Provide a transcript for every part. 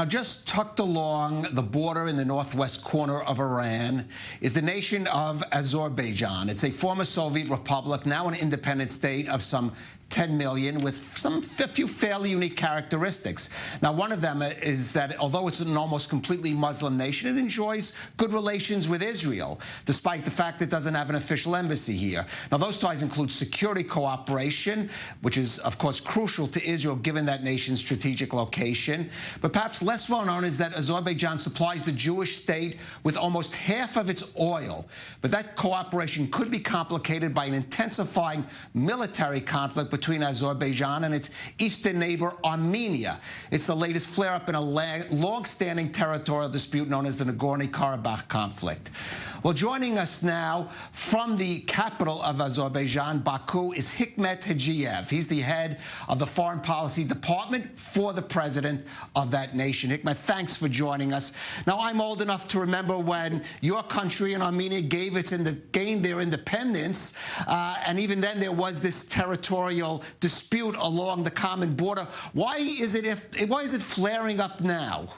Now, just tucked along the border in the northwest corner of Iran is the nation of Azerbaijan. It's a former Soviet republic, now an independent state of some 10 million, with a few fairly unique characteristics. Now, one of them is that although it's an almost completely Muslim nation, it enjoys good relations with Israel, despite the fact it doesn't have an official embassy here. Now, those ties include security cooperation, which is, of course, crucial to Israel given that nation's strategic location. But perhaps less well known is that Azerbaijan supplies the Jewish state with almost half of its oil. But that cooperation could be complicated by an intensifying military conflict between Azerbaijan and its eastern neighbor, Armenia. It's the latest flare-up in a long-standing territorial dispute known as the Nagorno-Karabakh conflict. Well, joining us now from the capital of Azerbaijan, Baku, is Hikmet Hajiev. He's the head of the Foreign Policy Department for the president of that nation. Hikmet, thanks for joining us. Now, I'm old enough to remember when your country and Armenia gained their independence, and even then there was this territorial dispute along the common border. Why is it flaring up now?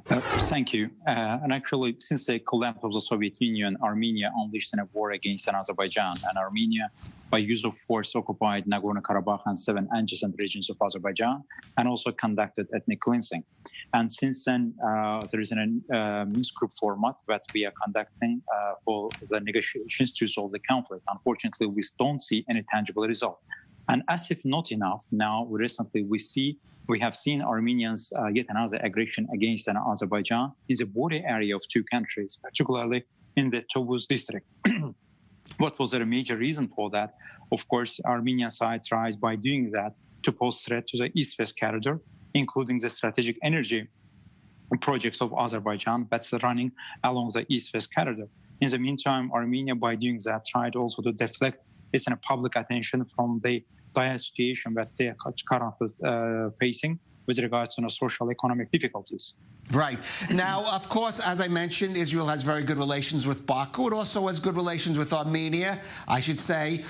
Thank you. And actually, since the collapse of the Soviet Union, Armenia unleashed a war against Azerbaijan, and Armenia, by use of force, occupied Nagorno-Karabakh and 7 adjacent regions of Azerbaijan, and also conducted ethnic cleansing. And since then, there is a Minsk group format that we are conducting for the negotiations to solve the conflict. Unfortunately, we don't see any tangible result. And as if not enough, now recently we have seen Armenians yet another aggression against Azerbaijan in the border area of two countries, particularly in the Tovuz district. What was a major reason for that? Of course, Armenian side tries by doing that to pose threat to the East-West corridor, including the strategic energy projects of Azerbaijan that's running along the East-West corridor. In the meantime, Armenia, by doing that, tried also to deflect its public attention from the dire situation that they are currently facing with regards to social economic difficulties. Right. Now, of course, as I mentioned, Israel has very good relations with Baku. It also has good relations with Armenia. I should say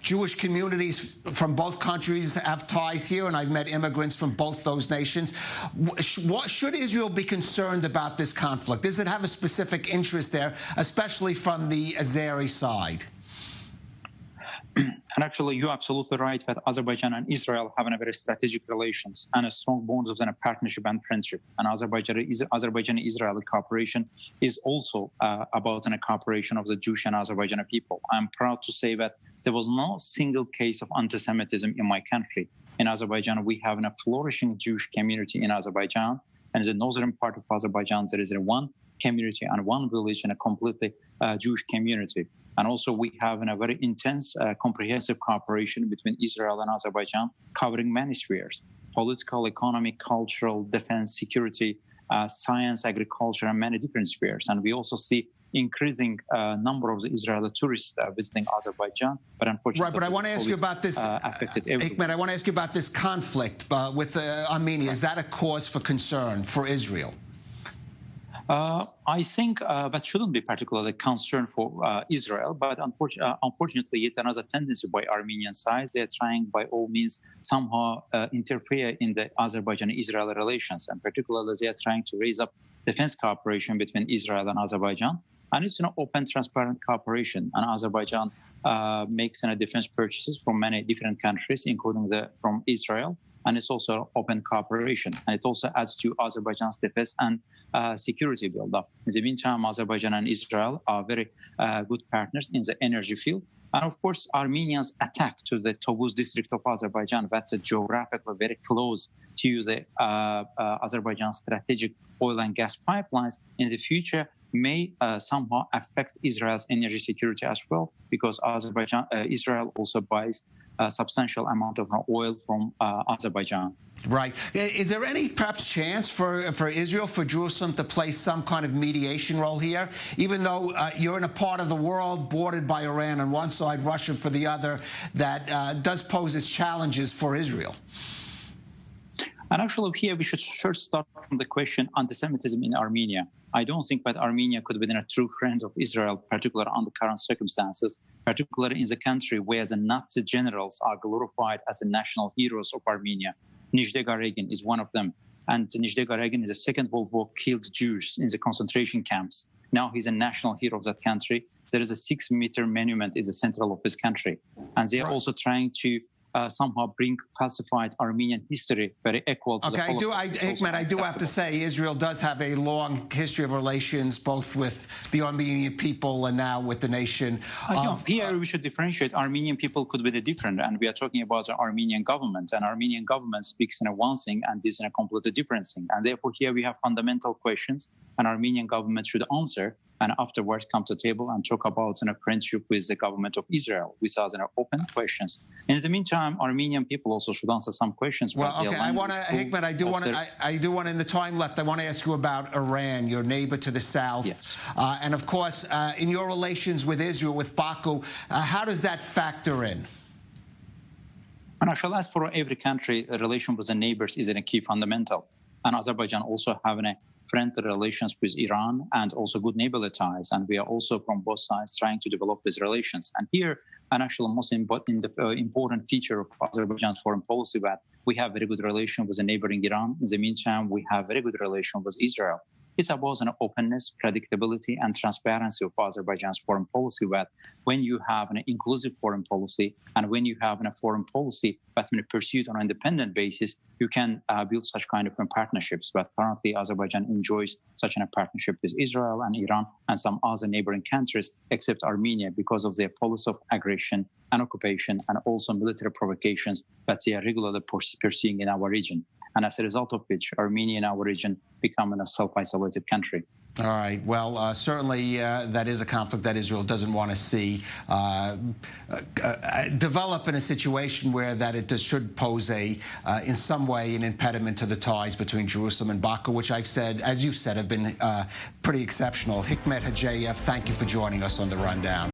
Jewish communities from both countries have ties here, and I've met immigrants from both those nations. Should Israel be concerned about this conflict? Does it have a specific interest there, especially from the Azeri side? And actually, you're absolutely right that Azerbaijan and Israel have a very strategic relations and a strong bond of partnership and friendship. And Azerbaijan-Israeli cooperation is also about a cooperation of the Jewish and Azerbaijani people. I'm proud to say that there was no single case of anti-Semitism in my country. In Azerbaijan, we have a flourishing Jewish community in Azerbaijan. And in the northern part of Azerbaijan, there is one community and one village and a completely Jewish community. And also we have a very intense, comprehensive cooperation between Israel and Azerbaijan, covering many spheres: political, economic, cultural, defense, security, science, agriculture, and many different spheres. And we also see increasing number of the Israeli tourists visiting Azerbaijan, but unfortunately, right. But I want to ask you about this, Hikmet, I want to ask you about this conflict with Armenia. Is that a cause for concern for Israel? I think that shouldn't be particularly concern for Israel, but unfortunately, yet another tendency by Armenian side, they are trying by all means somehow interfere in the Azerbaijan-Israeli relations, and particularly they are trying to raise up defense cooperation between Israel and Azerbaijan. And it's an open, transparent cooperation, and Azerbaijan makes defense purchases from many different countries, including from Israel. And it's also open cooperation. And it also adds to Azerbaijan's defense and security build-up. In the meantime, Azerbaijan and Israel are very good partners in the energy field. And of course, Armenians' attack to the Tovuz district of Azerbaijan, that's geographically very close to the Azerbaijan strategic oil and gas pipelines, in the future may somehow affect Israel's energy security as well, because Israel also buys a substantial amount of oil from Azerbaijan. Right. Is there any perhaps chance for Israel, for Jerusalem, to play some kind of mediation role here, even though you're in a part of the world bordered by Iran on one side, Russia for the other, that does pose its challenges for Israel? And actually here we should first start from the question anti-Semitism in Armenia. I don't think that Armenia could be a true friend of Israel, particularly under current circumstances, particularly in the country where the Nazi generals are glorified as the national heroes of Armenia. Nijdega Regin is one of them. And Nijdega Regin in the Second World War killed Jews in the concentration camps. Now he's a national hero of that country. There is a 6-meter monument in the center of his country. And they are also trying to somehow bring falsified Armenian history very equal to the Hikmet, I do have to say Israel does have a long history of relations both with the Armenian people and now with the nation. Here we should differentiate. Armenian people could be the different, and we are talking about the Armenian government, and Armenian government speaks in a one thing and this in a completely different thing. And therefore here we have fundamental questions, and Armenian government should answer, and afterwards come to the table and talk about a friendship with the government of Israel without open questions. In the meantime, Armenian people also should answer some questions. Well, okay, I want to, Hikmet, I do want, in the time left, I want to ask you about Iran, your neighbor to the south. Yes. And of course, in your relations with Israel, with Baku, how does that factor in? And actually, as for every country, the relation with the neighbors is a key fundamental. And Azerbaijan also having a friendly relations with Iran and also good neighborly ties. And we are also from both sides trying to develop these relations. And here, and actually most important feature of Azerbaijan's foreign policy, that we have very good relation with the neighboring Iran. In the meantime, we have very good relation with Israel. It's about an openness, predictability, and transparency of Azerbaijan's foreign policy, that when you have an inclusive foreign policy and when you have a foreign policy that's been pursued on an independent basis, you can build such kind of partnerships. But currently, Azerbaijan enjoys such a partnership with Israel and Iran and some other neighboring countries, except Armenia, because of their policy of aggression and occupation and also military provocations that they are regularly pursuing in our region. And as a result of which, Armenia in our region becoming a self-isolated country. All right. Well, certainly that is a conflict that Israel doesn't want to see develop in a situation where that it should pose in some way, an impediment to the ties between Jerusalem and Baku, which I've said, as you've said, have been pretty exceptional. Hikmet Hajayev, thank you for joining us on The Rundown.